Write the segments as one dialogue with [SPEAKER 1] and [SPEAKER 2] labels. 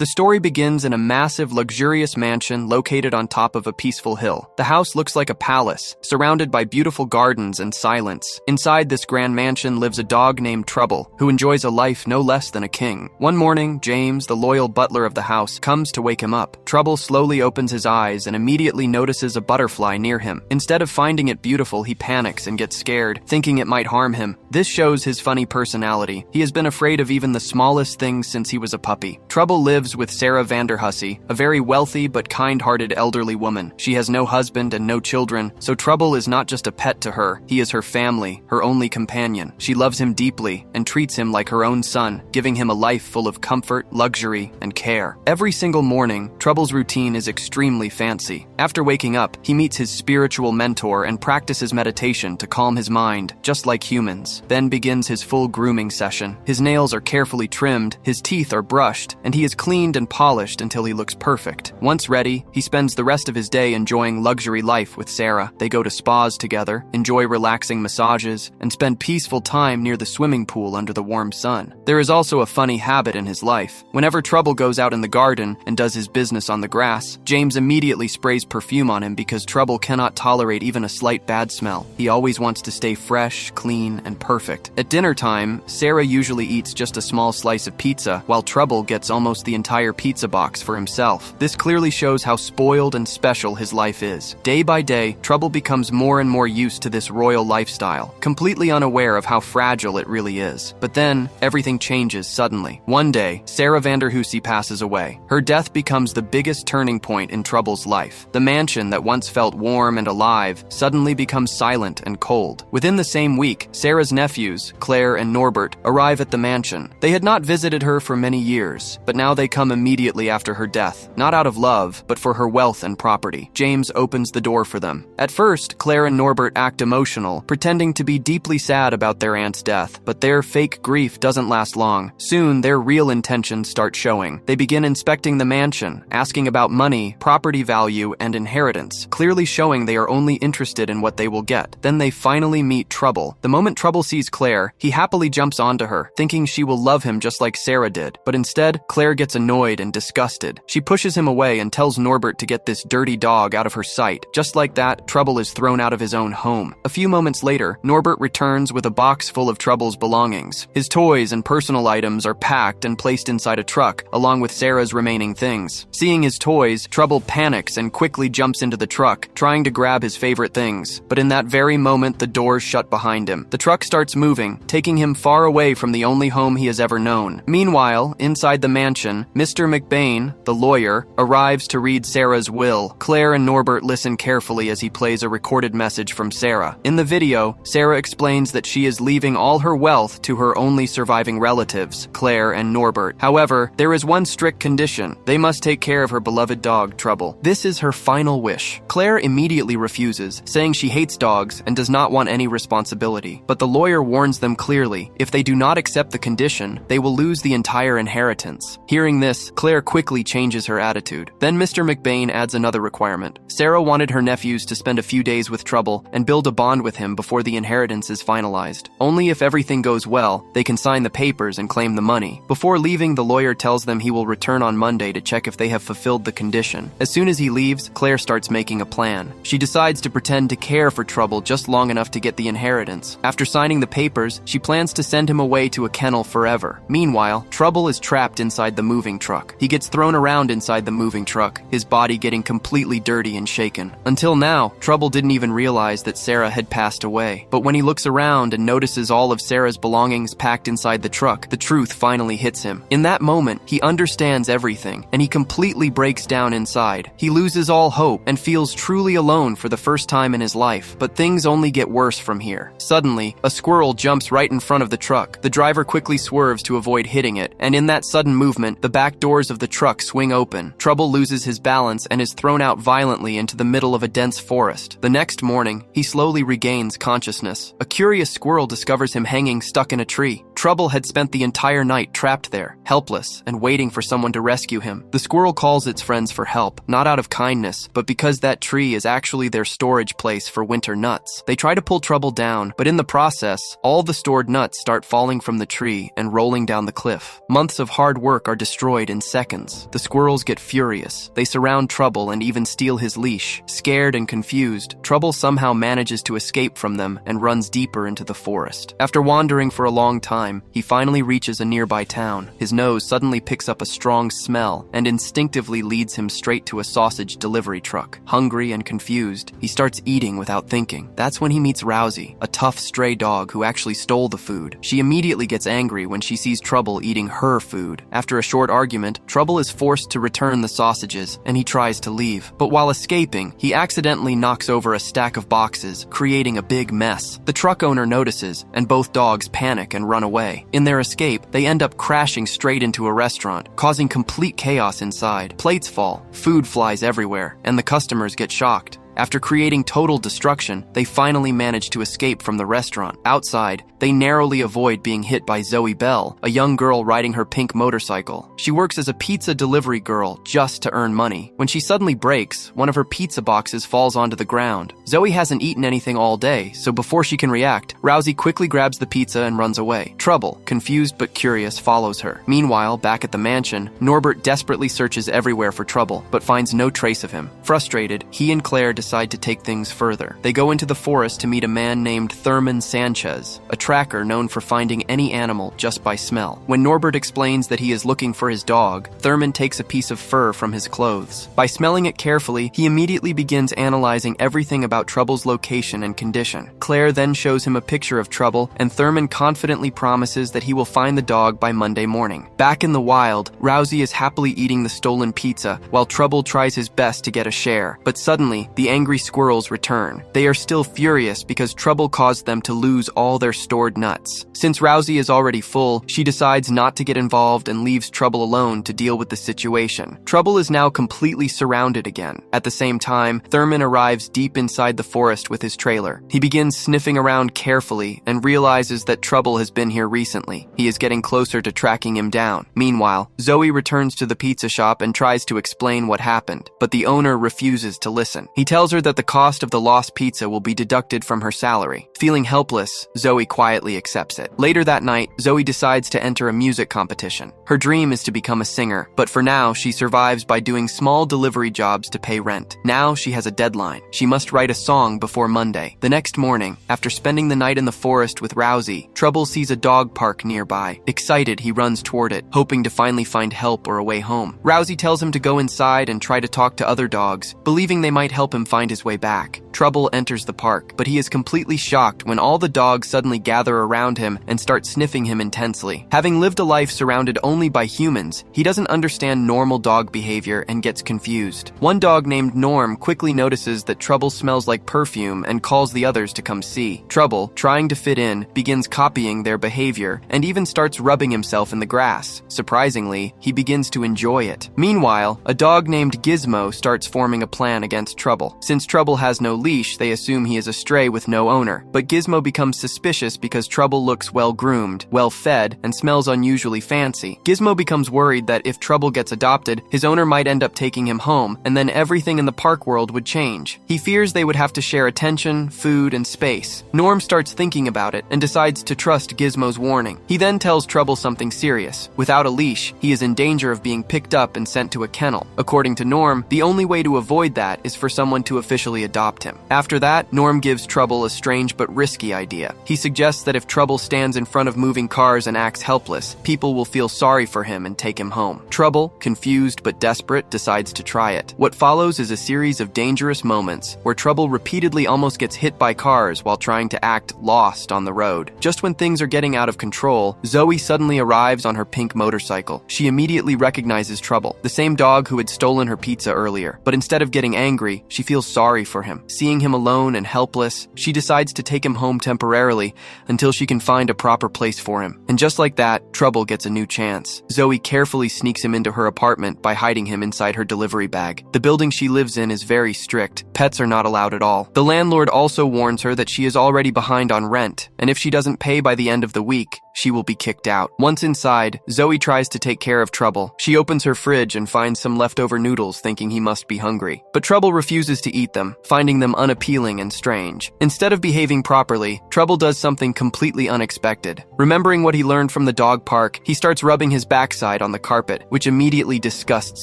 [SPEAKER 1] The story begins in a massive, luxurious mansion located on top of a peaceful hill. The house looks like a palace, surrounded by beautiful gardens and silence. Inside this grand mansion lives a dog named Trouble, who enjoys a life no less than a king. One morning, James, the loyal butler of the house, comes to wake him up. Trouble slowly opens his eyes and immediately notices a butterfly near him. Instead of finding it beautiful, he panics and gets scared, thinking it might harm him. This shows his funny personality. He has been afraid of even the smallest things since he was a puppy. Trouble lives with Sarah Vanderhussey, a very wealthy but kind-hearted elderly woman. She has no husband and no children, so Trouble is not just a pet to her, he is her family, her only companion. She loves him deeply and treats him like her own son, giving him a life full of comfort, luxury, and care. Every single morning, Trouble's routine is extremely fancy. After waking up, he meets his spiritual mentor and practices meditation to calm his mind, just like humans. Then begins his full grooming session. His nails are carefully trimmed, his teeth are brushed, and he is cleaned and polished until he looks perfect. Once ready, he spends the rest of his day enjoying luxury life with Sarah. They go to spas together, enjoy relaxing massages, and spend peaceful time near the swimming pool under the warm sun. There is also a funny habit in his life. Whenever Trouble goes out in the garden and does his business on the grass, James immediately sprays perfume on him because Trouble cannot tolerate even a slight bad smell. He always wants to stay fresh, clean, and perfect. At dinner time, Sarah usually eats just a small slice of pizza, while Trouble gets almost the entire pizza box for himself. This clearly shows how spoiled and special his life is. Day by day, Trouble becomes more and more used to this royal lifestyle, completely unaware of how fragile it really is. But then, everything changes suddenly. One day, Sarah Vanderhussey passes away. Her death becomes the biggest turning point in Trouble's life. The mansion that once felt warm and alive suddenly becomes silent and cold. Within the same week, Sarah's nephews, Claire and Norbert, arrive at the mansion. They had not visited her for many years, but now they come immediately after her death, not out of love, but for her wealth and property. James opens the door for them. At first, Claire and Norbert act emotional, pretending to be deeply sad about their aunt's death, but their fake grief doesn't last long. Soon, their real intentions start showing. They begin inspecting the mansion, asking about money, property value, and inheritance, clearly showing they are only interested in what they will get. Then they finally meet Trouble. The moment Trouble sees Claire, he happily jumps onto her, thinking she will love him just like Sarah did. But instead, Claire gets annoyed and disgusted. She pushes him away and tells Norbert to get this dirty dog out of her sight. Just like that, Trouble is thrown out of his own home. A few moments later, Norbert returns with a box full of Trouble's belongings. His toys and personal items are packed and placed inside a truck, along with Sarah's remaining things. Seeing his toys, Trouble panics and quickly jumps into the truck, trying to grab his favorite things. But in that very moment, the doors shut behind him. The truck starts moving, taking him far away from the only home he has ever known. Meanwhile, inside the mansion, Mr. McBain, the lawyer, arrives to read Sarah's will. Claire and Norbert listen carefully as he plays a recorded message from Sarah. In the video, Sarah explains that she is leaving all her wealth to her only surviving relatives, Claire and Norbert. However, there is one strict condition. They must take care of her beloved dog, Trouble. This is her final wish. Claire immediately refuses, saying she hates dogs and does not want any responsibility. But the lawyer warns them clearly, if they do not accept the condition, they will lose the entire inheritance. Hearing this, Claire quickly changes her attitude. Then Mr. McBain adds another requirement. Sarah wanted her nephews to spend a few days with Trouble and build a bond with him before the inheritance is finalized. Only if everything goes well, they can sign the papers and claim the money. Before leaving, the lawyer tells them he will return on Monday to check if they have fulfilled the condition. As soon as he leaves, Claire starts making a plan. She decides to pretend to care for Trouble just long enough to get the inheritance. After signing the papers, she plans to send him away to a kennel forever. Meanwhile, Trouble is trapped inside the moving truck. He gets thrown around inside the moving truck, his body getting completely dirty and shaken. Until now, Trouble didn't even realize that Sarah had passed away. But when he looks around and notices all of Sarah's belongings packed inside the truck, the truth finally hits him. In that moment, he understands everything, and he completely breaks down inside. He loses all hope and feels truly alone for the first time in his life. But things only get worse from here. Suddenly, a squirrel jumps right in front of the truck. The driver quickly swerves to avoid hitting it, and in that sudden movement, the back doors of the truck swing open. Trouble loses his balance and is thrown out violently into the middle of a dense forest. The next morning, he slowly regains consciousness. A curious squirrel discovers him hanging stuck in a tree. Trouble had spent the entire night trapped there, helpless, and waiting for someone to rescue him. The squirrel calls its friends for help, not out of kindness, but because that tree is actually their storage place for winter nuts. They try to pull Trouble down, but in the process, all the stored nuts start falling from the tree and rolling down the cliff. Months of hard work are destroyed destroyed in seconds. The squirrels get furious. They surround Trouble and even steal his leash. Scared and confused, Trouble somehow manages to escape from them and runs deeper into the forest. After wandering for a long time, he finally reaches a nearby town. His nose suddenly picks up a strong smell and instinctively leads him straight to a sausage delivery truck. Hungry and confused, he starts eating without thinking. That's when he meets Rousey, a tough stray dog who actually stole the food. She immediately gets angry when she sees Trouble eating her food. After a short argument, Trouble is forced to return the sausages, and he tries to leave. But while escaping, he accidentally knocks over a stack of boxes, creating a big mess. The truck owner notices, and both dogs panic and run away. In their escape, they end up crashing straight into a restaurant, causing complete chaos inside. Plates fall, food flies everywhere, and the customers get shocked. After creating total destruction, they finally manage to escape from the restaurant. Outside, they narrowly avoid being hit by Zoe Bell, a young girl riding her pink motorcycle. She works as a pizza delivery girl just to earn money. When she suddenly breaks, one of her pizza boxes falls onto the ground. Zoe hasn't eaten anything all day, so before she can react, Rousey quickly grabs the pizza and runs away. Trouble, confused but curious, follows her. Meanwhile, back at the mansion, Norbert desperately searches everywhere for Trouble, but finds no trace of him. Frustrated, he and Claire decide to take things further. They go into the forest to meet a man named Thurman Sanchez, a tracker known for finding any animal just by smell. When Norbert explains that he is looking for his dog, Thurman takes a piece of fur from his clothes. By smelling it carefully, he immediately begins analyzing everything about Trouble's location and condition. Claire then shows him a picture of Trouble, and Thurman confidently promises that he will find the dog by Monday morning. Back in the wild, Rousey is happily eating the stolen pizza, while Trouble tries his best to get a share. But suddenly, the angry squirrels return. They are still furious because Trouble caused them to lose all their stored nuts. Since Rousey is already full, she decides not to get involved and leaves Trouble alone to deal with the situation. Trouble is now completely surrounded again. At the same time, Thurman arrives deep inside the forest with his trailer. He begins sniffing around carefully and realizes that Trouble has been here recently. He is getting closer to tracking him down. Meanwhile, Zoe returns to the pizza shop and tries to explain what happened, but the owner refuses to listen. He tells her that the cost of the lost pizza will be deducted from her salary. Feeling helpless, Zoe quietly accepts it. Later that night, Zoe decides to enter a music competition. Her dream is to become a singer, but for now, she survives by doing small delivery jobs to pay rent. Now she has a deadline. She must write a song before Monday. The next morning, after spending the night in the forest with Rousey, Trouble sees a dog park nearby. Excited, he runs toward it, hoping to finally find help or a way home. Rousey tells him to go inside and try to talk to other dogs, believing they might help him find his way back. Trouble enters the park, but he is completely shocked when all the dogs suddenly gather around him and start sniffing him intensely. Having lived a life surrounded only by humans, he doesn't understand normal dog behavior and gets confused. One dog named Norm quickly notices that Trouble smells like perfume and calls the others to come see. Trouble, trying to fit in, begins copying their behavior and even starts rubbing himself in the grass. Surprisingly, he begins to enjoy it. Meanwhile, a dog named Gizmo starts forming a plan against Trouble. Since Trouble has no leash, they assume he is a stray with no owner. But Gizmo becomes suspicious because Trouble looks well-groomed, well-fed, and smells unusually fancy. Gizmo becomes worried that if Trouble gets adopted, his owner might end up taking him home, and then everything in the park world would change. He fears they would have to share attention, food, and space. Norm starts thinking about it and decides to trust Gizmo's warning. He then tells Trouble something serious. Without a leash, he is in danger of being picked up and sent to a kennel. According to Norm, the only way to avoid that is for someone to officially adopt him. After that, Norm gives Trouble a strange but risky idea. He suggests that if Trouble stands in front of moving cars and acts helpless, people will feel sorry for him and take him home. Trouble, confused but desperate, decides to try it. What follows is a series of dangerous moments where Trouble repeatedly almost gets hit by cars while trying to act lost on the road. Just when things are getting out of control, Zoe suddenly arrives on her pink motorcycle. She immediately recognizes Trouble, the same dog who had stolen her pizza earlier. But instead of getting angry, she feels sorry for him. Seeing him alone and helpless, she decides to take him home temporarily until she can find a proper place for him. And just like that, Trouble gets a new chance. Zoe carefully sneaks him into her apartment by hiding him inside her delivery bag. The building she lives in is very strict. Pets are not allowed at all. The landlord also warns her that she is already behind on rent, and if she doesn't pay by the end of the week, she will be kicked out. Once inside, Zoe tries to take care of Trouble. She opens her fridge and finds some leftover noodles, thinking he must be hungry. But Trouble refuses to eat them, finding them unappealing and strange. Instead of behaving properly, Trouble does something completely unexpected. Remembering what he learned from the dog park, he starts rubbing his backside on the carpet, which immediately disgusts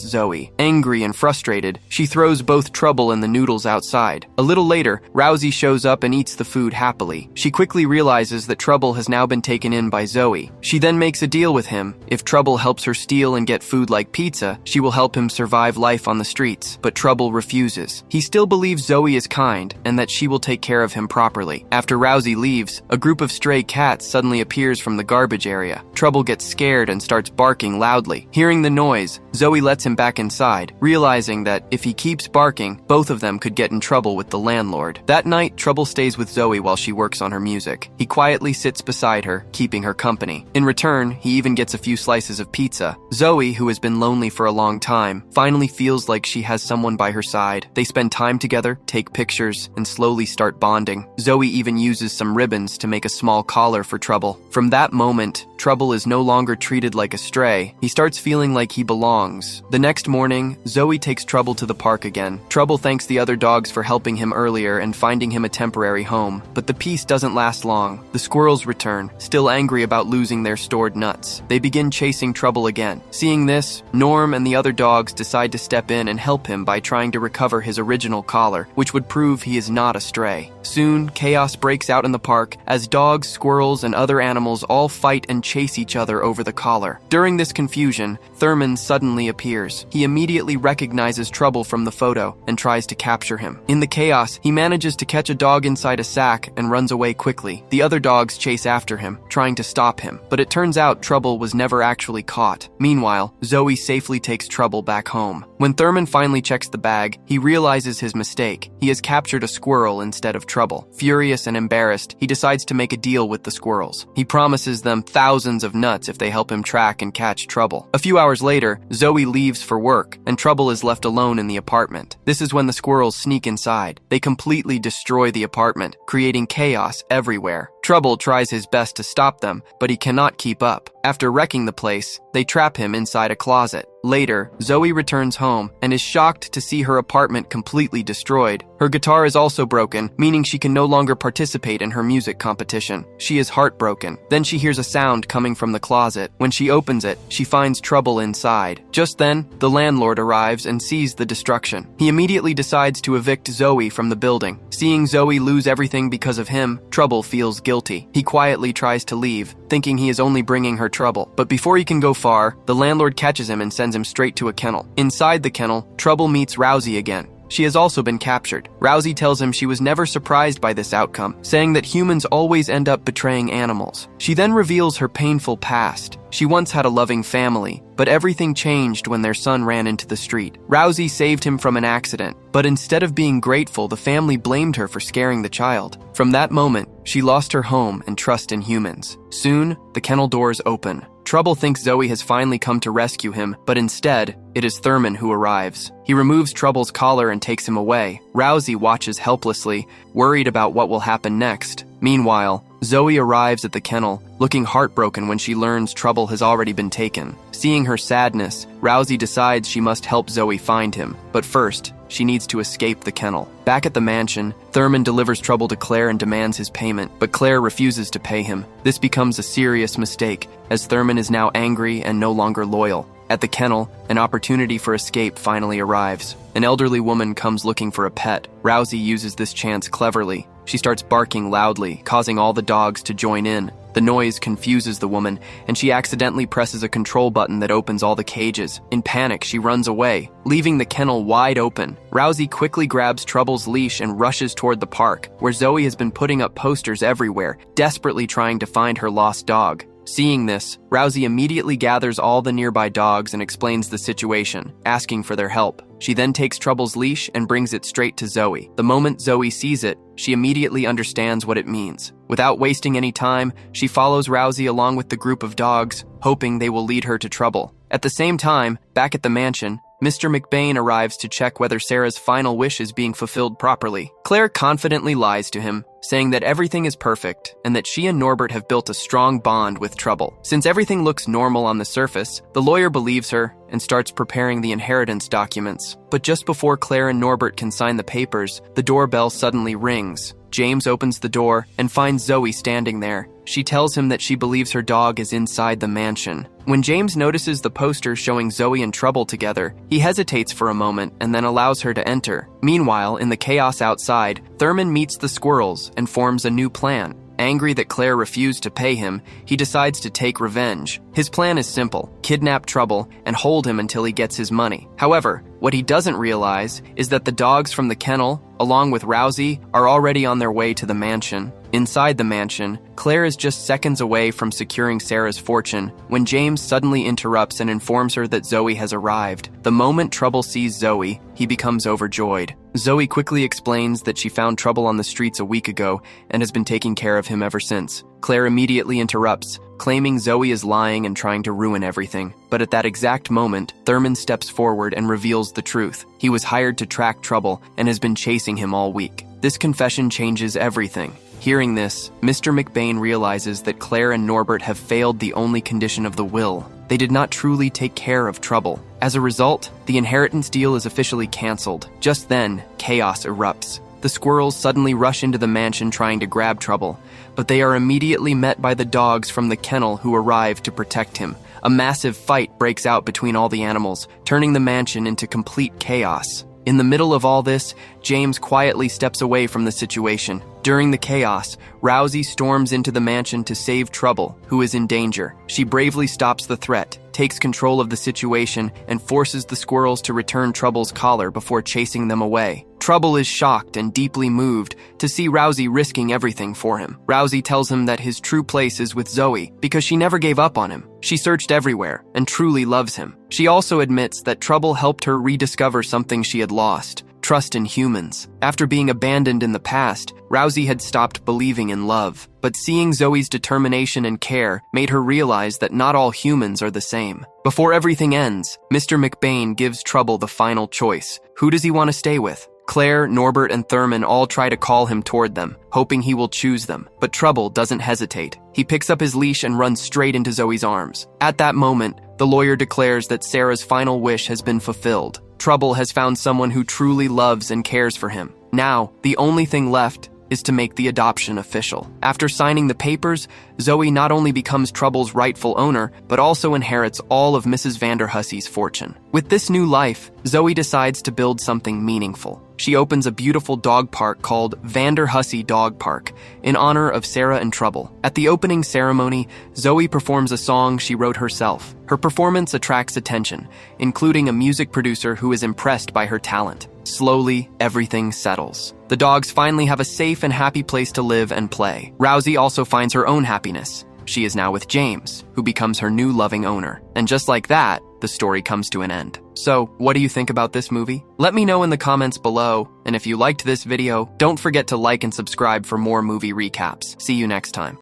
[SPEAKER 1] Zoe. Angry and frustrated, she throws both Trouble and the noodles outside. A little later, Rousey shows up and eats the food happily. She quickly realizes that Trouble has now been taken in by Zoe. She then makes a deal with him. If Trouble helps her steal and get food like pizza, she will help him survive life on the streets. But Trouble refuses. He still believes Zoe is kind and that she will take care of him properly. After Rousey leaves, a group of stray cats suddenly appears from the garbage area. Trouble gets scared and starts barking loudly. Hearing the noise, Zoe lets him back inside, realizing that if he keeps barking, both of them could get in trouble with the landlord. That night, Trouble stays with Zoe while she works on her music. He quietly sits beside her, keeping her company. In return, he even gets a few slices of pizza. Zoe, who has been lonely for a long time, finally feels like she has someone by her side. They spend time together, take pictures, and slowly start bonding. Zoe even uses some ribbons to make a small collar for Trouble. From that moment, Trouble is no longer treated like a stray. He starts feeling like he belongs. The next morning, Zoe takes Trouble to the park again. Trouble thanks the other dogs for helping him earlier and finding him a temporary home. But the peace doesn't last long. The squirrels return, still angry about losing their stored nuts. They begin chasing Trouble again. Seeing this, Norm and the other dogs decide to step in and help him by trying to recover his original collar, which would prove he is not a stray. Soon, chaos breaks out in the park as dogs, squirrels, and other animals all fight and chase each other over the collar. During this confusion, Thurman suddenly appears. He immediately recognizes Trouble from the photo and tries to capture him. In the chaos, he manages to catch a dog inside a sack and runs away quickly. The other dogs chase after him, trying to stop him, but it turns out Trouble was never actually caught. Meanwhile, Zoe safely takes Trouble back home. When Thurman finally checks the bag, he realizes his mistake. He has captured a squirrel instead of Trouble. Furious and embarrassed, he decides to make a deal with the squirrels. He promises them thousands of nuts if they help him track and catch Trouble. A few hours later, Zoe leaves for work, and Trouble is left alone in the apartment. This is when the squirrels sneak inside. They completely destroy the apartment, creating chaos everywhere. Trouble tries his best to stop them, but he cannot keep up. After wrecking the place, they trap him inside a closet. Later, Zoe returns home and is shocked to see her apartment completely destroyed. Her guitar is also broken, meaning she can no longer participate in her music competition. She is heartbroken. Then she hears a sound coming from the closet. When she opens it, she finds Trouble inside. Just then, the landlord arrives and sees the destruction. He immediately decides to evict Zoe from the building. Seeing Zoe lose everything because of him, Trouble feels guilty. He quietly tries to leave, thinking he is only bringing her trouble. But before he can go far, the landlord catches him and sends him straight to a kennel. Inside the kennel, Trouble meets Rousey again. She has also been captured. Rousey tells him she was never surprised by this outcome, saying that humans always end up betraying animals. She then reveals her painful past. She once had a loving family, but everything changed when their son ran into the street. Rousey saved him from an accident, but instead of being grateful, the family blamed her for scaring the child. From that moment, she lost her home and trust in humans. Soon, the kennel doors open. Trouble thinks Zoe has finally come to rescue him, but instead, it is Thurman who arrives. He removes Trouble's collar and takes him away. Rousey watches helplessly, worried about what will happen next. Meanwhile, Zoe arrives at the kennel, looking heartbroken when she learns Trouble has already been taken. Seeing her sadness, Rousey decides she must help Zoe find him. But first, she needs to escape the kennel. Back at the mansion, Thurman delivers Trouble to Claire and demands his payment, but Claire refuses to pay him. This becomes a serious mistake, as Thurman is now angry and no longer loyal. At the kennel, an opportunity for escape finally arrives. An elderly woman comes looking for a pet. Rousey uses this chance cleverly. She starts barking loudly, causing all the dogs to join in. The noise confuses the woman, and she accidentally presses a control button that opens all the cages. In panic, she runs away, leaving the kennel wide open. Rousey quickly grabs Trouble's leash and rushes toward the park, where Zoe has been putting up posters everywhere, desperately trying to find her lost dog. Seeing this, Rousey immediately gathers all the nearby dogs and explains the situation, asking for their help. She then takes Trouble's leash and brings it straight to Zoe. The moment Zoe sees it, she immediately understands what it means. Without wasting any time, she follows Rousey along with the group of dogs, hoping they will lead her to Trouble. At the same time, back at the mansion, Mr. McBain arrives to check whether Sarah's final wish is being fulfilled properly. Claire confidently lies to him, saying that everything is perfect and that she and Norbert have built a strong bond with Trouble. Since everything looks normal on the surface, the lawyer believes her and starts preparing the inheritance documents. But just before Claire and Norbert can sign the papers, the doorbell suddenly rings. James opens the door and finds Zoe standing there. She tells him that she believes her dog is inside the mansion. When James notices the poster showing Zoe and Trouble together, he hesitates for a moment and then allows her to enter. Meanwhile, in the chaos outside, Thurman meets the squirrels and forms a new plan. Angry that Claire refused to pay him, he decides to take revenge. His plan is simple: kidnap Trouble and hold him until he gets his money. However, what he doesn't realize is that the dogs from the kennel, along with Rousey, are already on their way to the mansion. Inside the mansion, Claire is just seconds away from securing Sarah's fortune when James suddenly interrupts and informs her that Zoe has arrived. The moment Trouble sees Zoe, he becomes overjoyed. Zoe quickly explains that she found Trouble on the streets a week ago and has been taking care of him ever since. Claire immediately interrupts, claiming Zoe is lying and trying to ruin everything. But at that exact moment, Thurman steps forward and reveals the truth. He was hired to track Trouble and has been chasing him all week. This confession changes everything. Hearing this, Mr. McBain realizes that Claire and Norbert have failed the only condition of the will. They did not truly take care of Trouble. As a result, the inheritance deal is officially canceled. Just then, chaos erupts. The squirrels suddenly rush into the mansion trying to grab Trouble, but they are immediately met by the dogs from the kennel who arrive to protect him. A massive fight breaks out between all the animals, turning the mansion into complete chaos. In the middle of all this, James quietly steps away from the situation. During the chaos, Rousey storms into the mansion to save Trouble, who is in danger. She bravely stops the threat, takes control of the situation, and forces the squirrels to return Trouble's collar before chasing them away. Trouble is shocked and deeply moved to see Rousey risking everything for him. Rousey tells him that his true place is with Zoe because she never gave up on him. She searched everywhere and truly loves him. She also admits that Trouble helped her rediscover something she had lost: trust in humans. After being abandoned in the past, Rousey had stopped believing in love. But seeing Zoe's determination and care made her realize that not all humans are the same. Before everything ends, Mr. McBain gives Trouble the final choice. Who does he want to stay with? Claire, Norbert, and Thurman all try to call him toward them, hoping he will choose them. But Trouble doesn't hesitate. He picks up his leash and runs straight into Zoe's arms. At that moment, the lawyer declares that Sarah's final wish has been fulfilled. Trouble has found someone who truly loves and cares for him. Now, the only thing left is to make the adoption official. After signing the papers, Zoe not only becomes Trouble's rightful owner, but also inherits all of Mrs. Vanderhussy's fortune. With this new life, Zoe decides to build something meaningful. She opens a beautiful dog park called Vanderhussy Dog Park in honor of Sarah and Trouble. At the opening ceremony, Zoe performs a song she wrote herself. Her performance attracts attention, including a music producer who is impressed by her talent. Slowly, everything settles. The dogs finally have a safe and happy place to live and play. Rousey also finds her own happiness. She is now with James, who becomes her new loving owner. And just like that, the story comes to an end. So, what do you think about this movie? Let me know in the comments below, and if you liked this video, don't forget to like and subscribe for more movie recaps. See you next time.